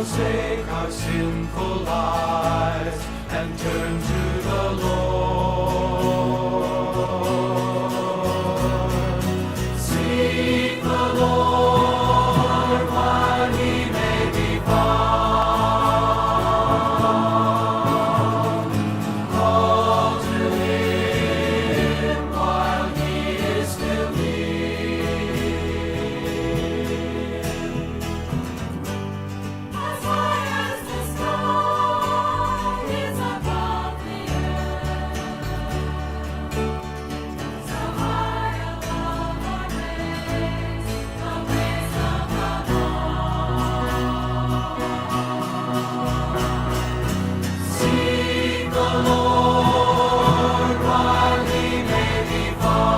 forsake our sinful lives and turn to the Lord. Seek the Lord while he may be found. Call to him while he is still near. As high as the sky is above the earth, so high above our ways, the ways of the Lord. Seek the Lord while he may be found.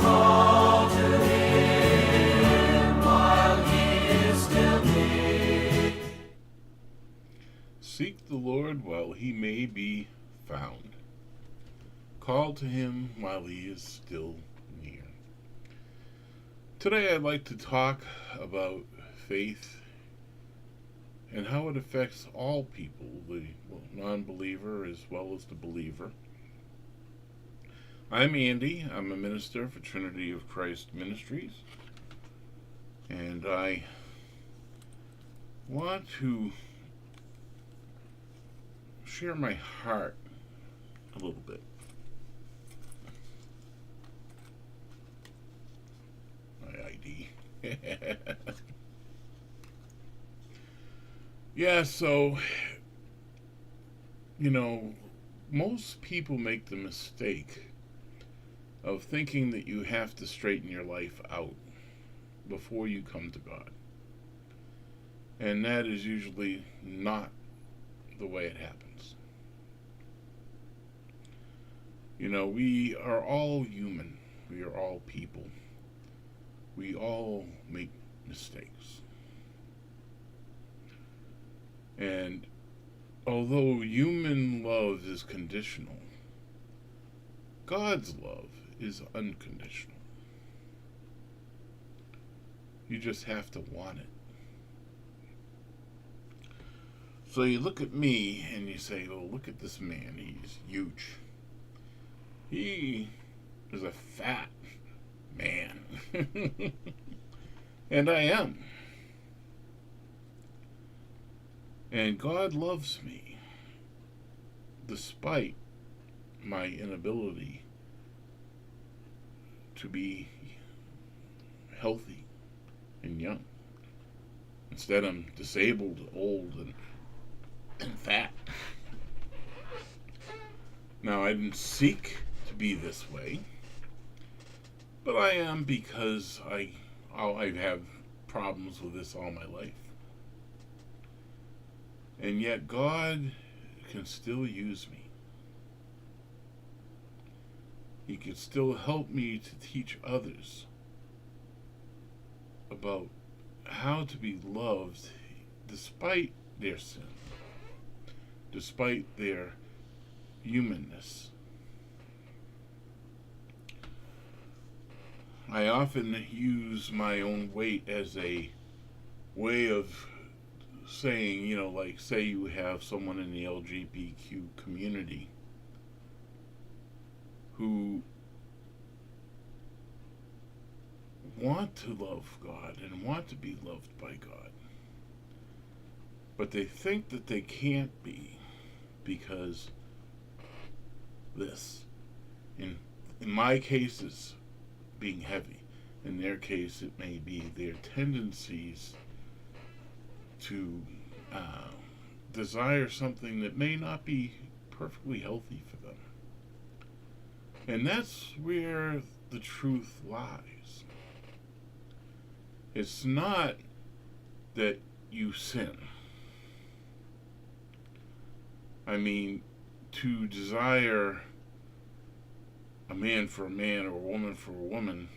Call to him while he is still near. Seek the Lord while he may be found. Call to him while he is still near. Today I'd like to talk about faith and how it affects all people, the non-believer as well as the believer. I'm Andy. I'm a minister for Trinity of Christ Ministries, and I want to share my heart a little bit. My ID. Yeah, so, most people make the mistake of thinking that you have to straighten your life out before you come to God. And that is usually not the way it happens. We are all human. We are all people. We all make mistakes. And although human love is conditional, God's love is unconditional. You just have to want it. So you look at me and you say, oh, look at this man. He's huge. He is a fat man. And I am. And God loves me despite my inability to be healthy and young. Instead, I'm disabled, old, and fat. Now, I didn't seek to be this way, but I am because I've had problems with this all my life. And yet God can still use me. He can still help me to teach others about how to be loved despite their sin, despite their humanness. I often use my own weight as a way of saying, like say you have someone in the LGBTQ community who want to love God and want to be loved by God, but they think that they can't be because this, in my case, is being heavy. In their case, it may be their tendencies to desire something that may not be perfectly healthy for them. And that's where the truth lies. It's not that you sin. I mean, to desire a man for a man or a woman for a woman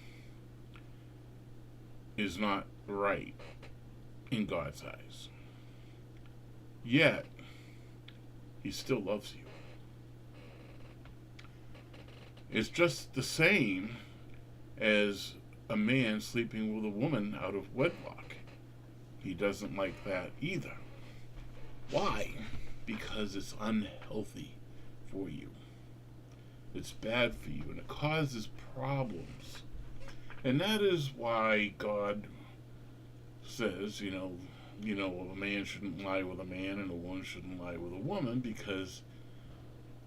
is not right in God's eyes. Yet, He still loves you. It's just the same as a man sleeping with a woman out of wedlock. He doesn't like that either. Why? Because it's unhealthy for you. It's bad for you and it causes problems. And that is why God says, a man shouldn't lie with a man and a woman shouldn't lie with a woman, because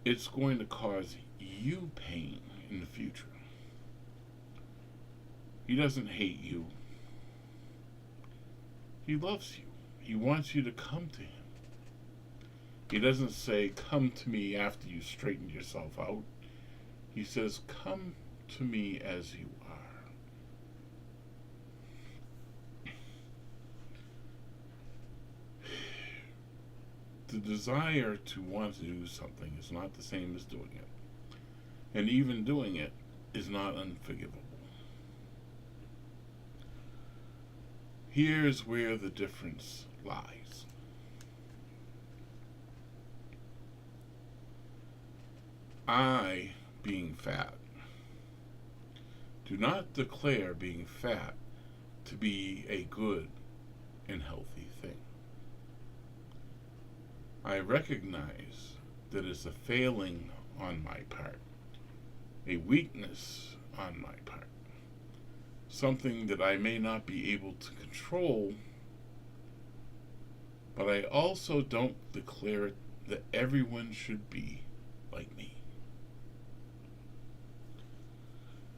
it's going to cause you pain in the future. He doesn't hate you. He loves you. He wants you to come to him. He doesn't say, come to me after you straightened yourself out. He says, come to me as you are. The desire to want to do something is not the same as doing it. And even doing it is not unforgivable. Here's where the difference lies. I, being fat, do not declare being fat to be a good and healthy thing. I recognize that it's a failing on my part, a weakness on my part, something that I may not be able to control, but I also don't declare that everyone should be like me.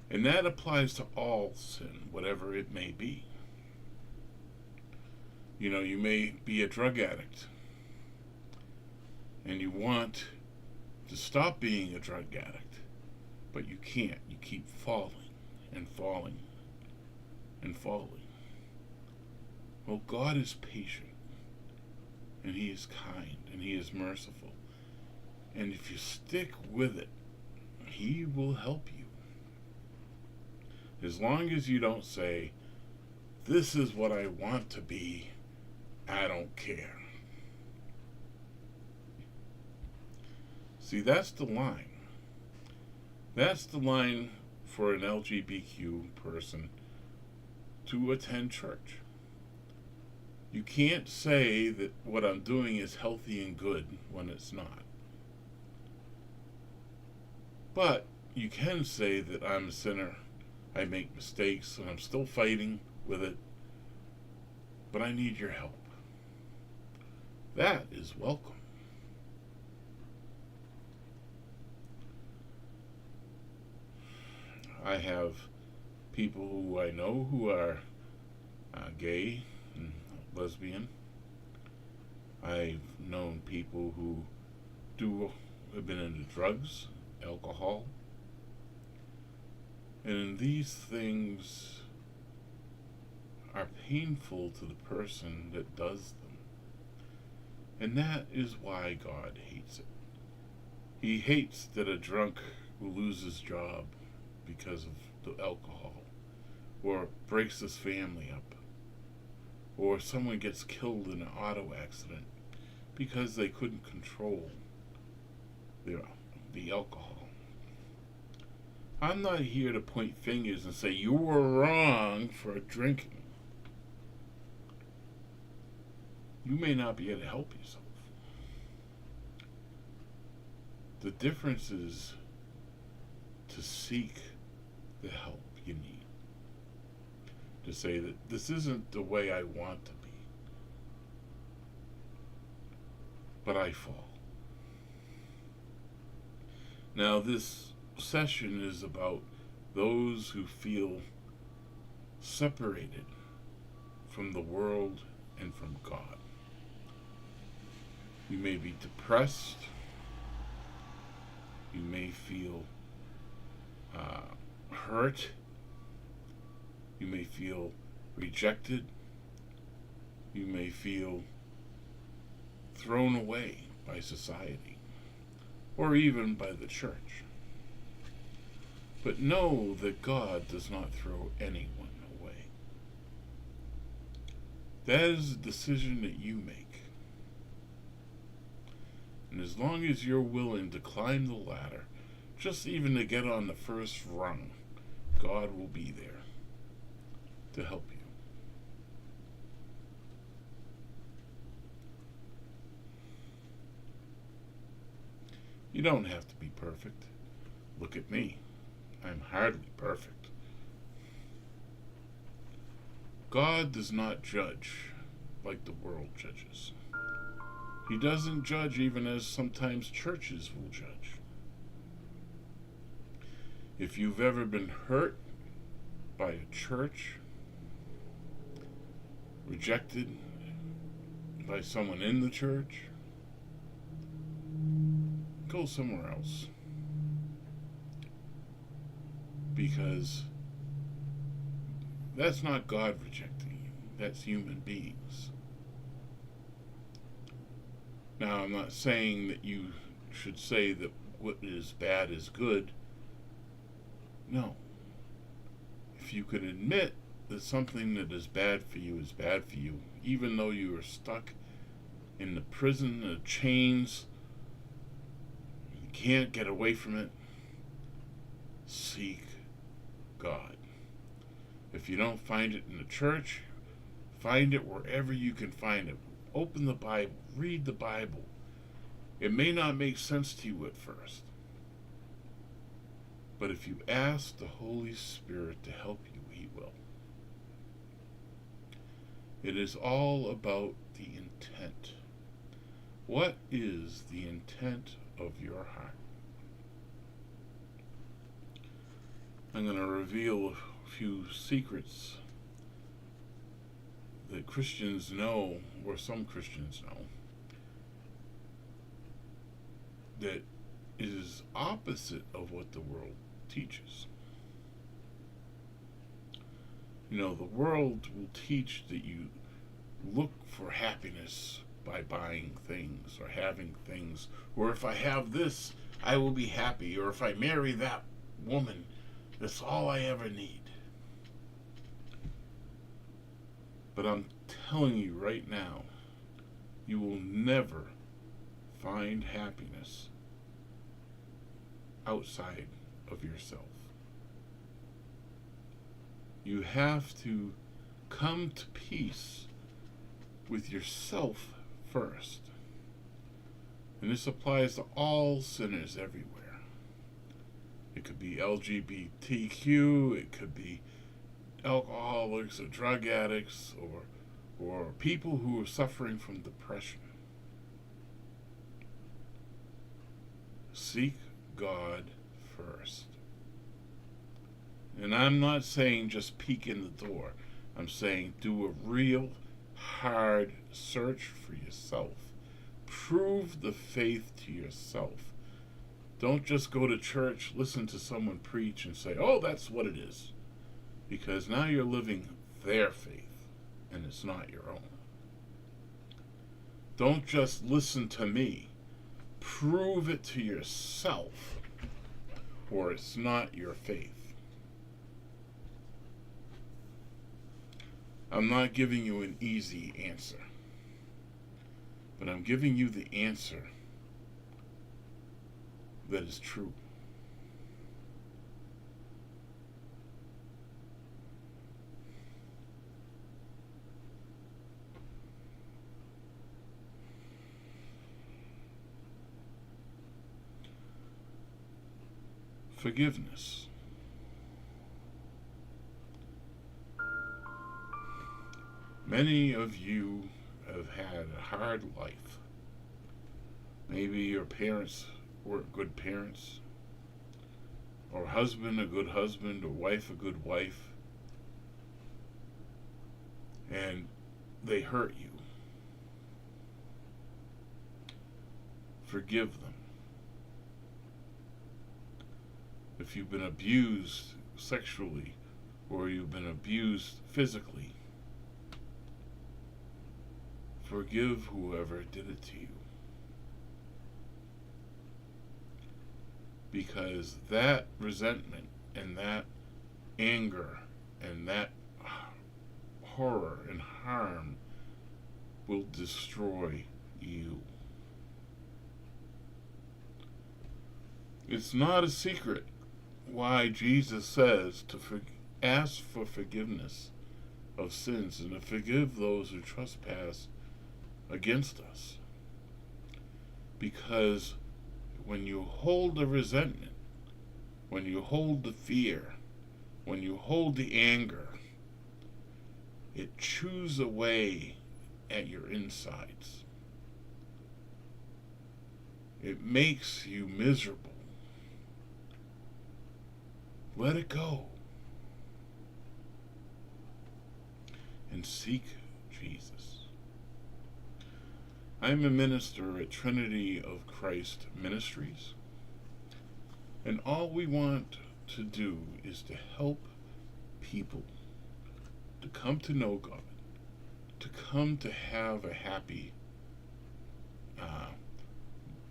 And that applies to all sin, whatever it may be. You may be a drug addict and you want to stop being a drug addict, but you can't. You keep falling and falling and falling. Well, God is patient, and he is kind, and he is merciful. And if you stick with it, he will help you. As long as you don't say, this is what I want to be, I don't care. See, that's the line. That's the line for an LGBTQ person to attend church. You can't say that what I'm doing is healthy and good when it's not. But you can say that I'm a sinner, I make mistakes, and I'm still fighting with it, but I need your help. That is welcome. I have people who I know who are gay and lesbian. I've known people who have been into drugs, alcohol. And these things are painful to the person that does them. And that is why God hates it. He hates that a drunk will lose his job because of the alcohol, or breaks his family up, or someone gets killed in an auto accident because they couldn't control the alcohol. I'm not here to point fingers and say you were wrong for drinking. You may not be able to help yourself. The difference is to seek the help you need. To say that this isn't the way I want to be, but I fall. Now, this session is about those who feel separated from the world and from God. You may be depressed. You may feel hurt. You may feel rejected. You may feel thrown away by society or even by the church. But know that God does not throw anyone away. That is a decision that you make. And as long as you're willing to climb the ladder, just even to get on the first rung, God will be there. to help you. You don't have to be perfect. Look at me. I'm hardly perfect. God does not judge like the world judges. He doesn't judge even as sometimes churches will judge. If you've ever been hurt by a church, rejected by someone in the church, go somewhere else. Because that's not God rejecting you, that's human beings. Now, I'm not saying that you should say that what is bad is good. No. If you can admit that something that is bad for you, even though you are stuck in the prison of chains, you can't get away from it, seek God. If you don't find it in the church, find it wherever you can find it. Open the Bible, read the Bible. It may not make sense to you at first, but if you ask the Holy Spirit to help you, He will. It is all about the intent. What is the intent of your heart? I'm going to reveal a few secrets that Christians know, or some Christians know, that is opposite of what the world teaches. You know, the world will teach that you look for happiness by buying things or having things, or if I have this, I will be happy, or if I marry that woman, that's all I ever need. But I'm telling you right now, you will never find happiness outside of yourself. You have to come to peace with yourself first. And this applies to all sinners everywhere. It could be LGBTQ, it could be alcoholics or drug addicts or people who are suffering from depression. Seek God first. And I'm not saying just peek in the door. I'm saying do a real hard search for yourself. Prove the faith to yourself. Don't just go to church, listen to someone preach and say, oh, that's what it is. Because now you're living their faith and it's not your own. Don't just listen to me. Prove it to yourself, or it's not your faith. I'm not giving you an easy answer, but I'm giving you the answer that is true. Forgiveness. Many of you have had a hard life. Maybe your parents weren't good parents, or husband a good husband, or wife a good wife, and they hurt you. Forgive them. If you've been abused sexually or you've been abused physically, forgive whoever did it to you. Because that resentment and that anger and that horror and harm will destroy you. It's not a secret why Jesus says to ask for forgiveness of sins and to forgive those who trespass against us. Because when you hold the resentment, when you hold the fear, when you hold the anger, it chews away at your insides. It makes you miserable. Let it go. And seek Jesus. I'm a minister at Trinity of Christ Ministries, and all we want to do is to help people to come to know God, to come to have a happy,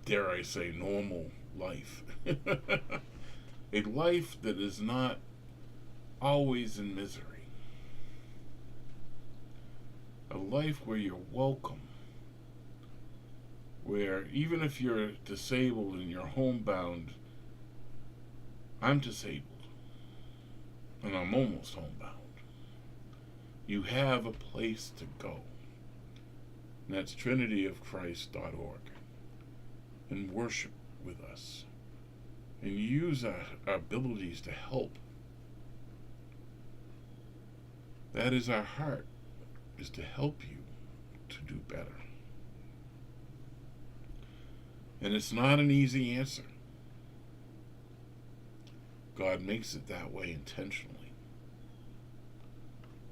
dare I say, normal life. A life that is not always in misery. A life where you're welcome. Where even if you're disabled and you're homebound, I'm disabled. And I'm almost homebound. You have a place to go. And that's trinityofchrist.org. And worship with us. And use our abilities to help. That is our heart, is to help you to do better. And it's not an easy answer. God makes it that way intentionally.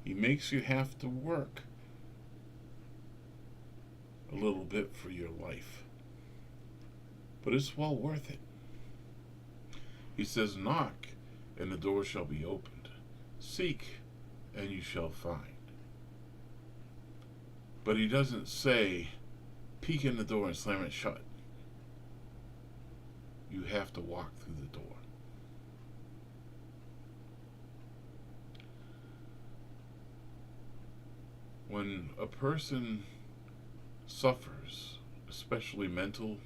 He makes you have to work a little bit for your life. But it's well worth it. He says, knock, and the door shall be opened. Seek, and you shall find. But he doesn't say, peek in the door and slam it shut. You have to walk through the door. When a person suffers, especially mental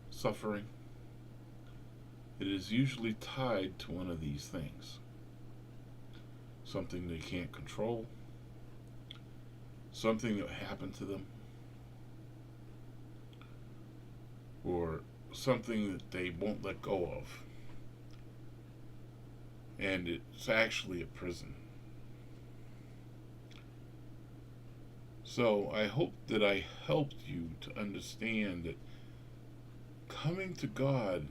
suffering, it is usually tied to one of these things. Something they can't control, something that happened to them, or something that they won't let go of. And it's actually a prison. So I hope that I helped you to understand that coming to God,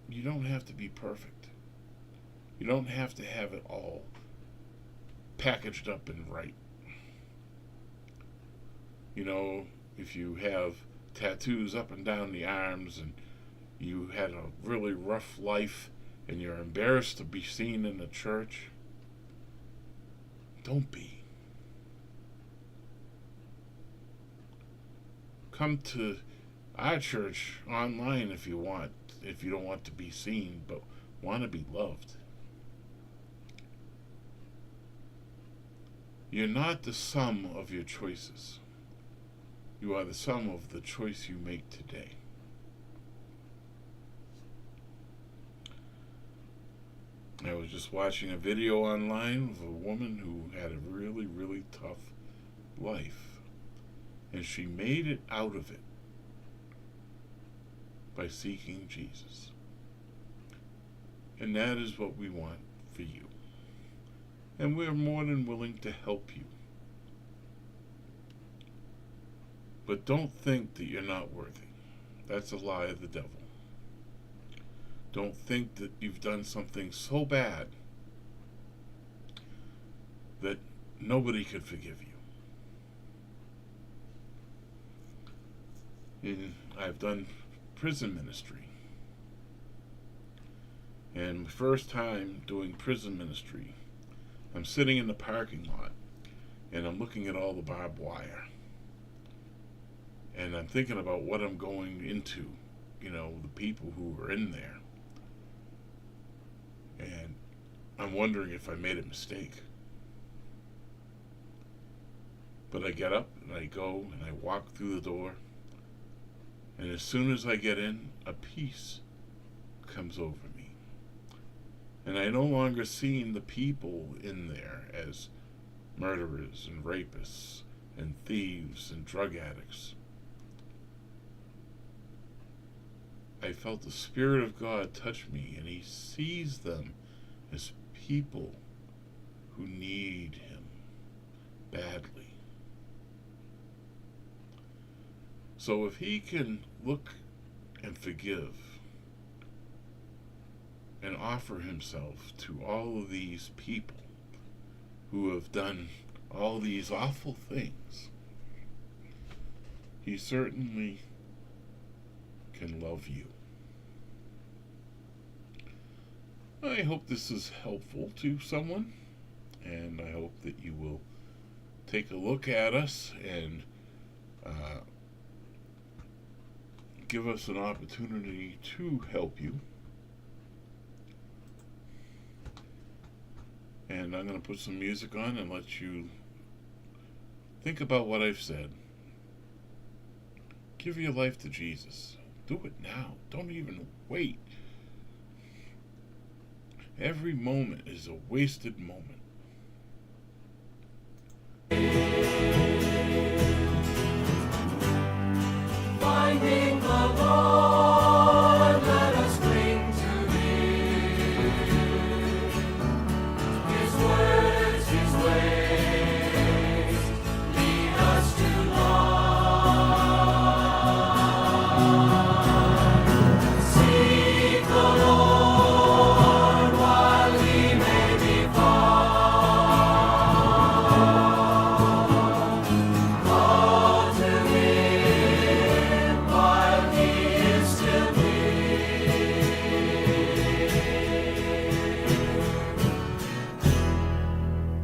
you don't have to be perfect. You don't have to have it all packaged up and right. You know, if you have tattoos up and down the arms and you had a really rough life and you're embarrassed to be seen in the church, don't be. Come to our church online if you want, if you don't want to be seen but want to be loved. You're not the sum of your choices. You are the sum of the choice you make today. I was just watching a video online of a woman who had a really, really tough life. And she made it out of it by seeking Jesus. And that is what we want for you. And we're more than willing to help you. But don't think that you're not worthy. That's a lie of the devil. Don't think that you've done something so bad that nobody could forgive you. And I've done prison ministry. And the first time doing prison ministry, I'm sitting in the parking lot and I'm looking at all the barbed wire. And I'm thinking about what I'm going into, you know, the people who were in there. And I'm wondering if I made a mistake. But I get up and I go and I walk through the door. And as soon as I get in, a peace comes over me. And I no longer see the people in there as murderers and rapists and thieves and drug addicts. I felt the Spirit of God touch me, and He sees them as people who need Him badly. So if He can look and forgive and offer Himself to all of these people who have done all these awful things, He certainly can love you. I hope this is helpful to someone, and I hope that you will take a look at us and give us an opportunity to help you. And I'm going to put some music on and let you think about what I've said. Give your life to Jesus. Do it now. Don't even wait. Every moment is a wasted moment.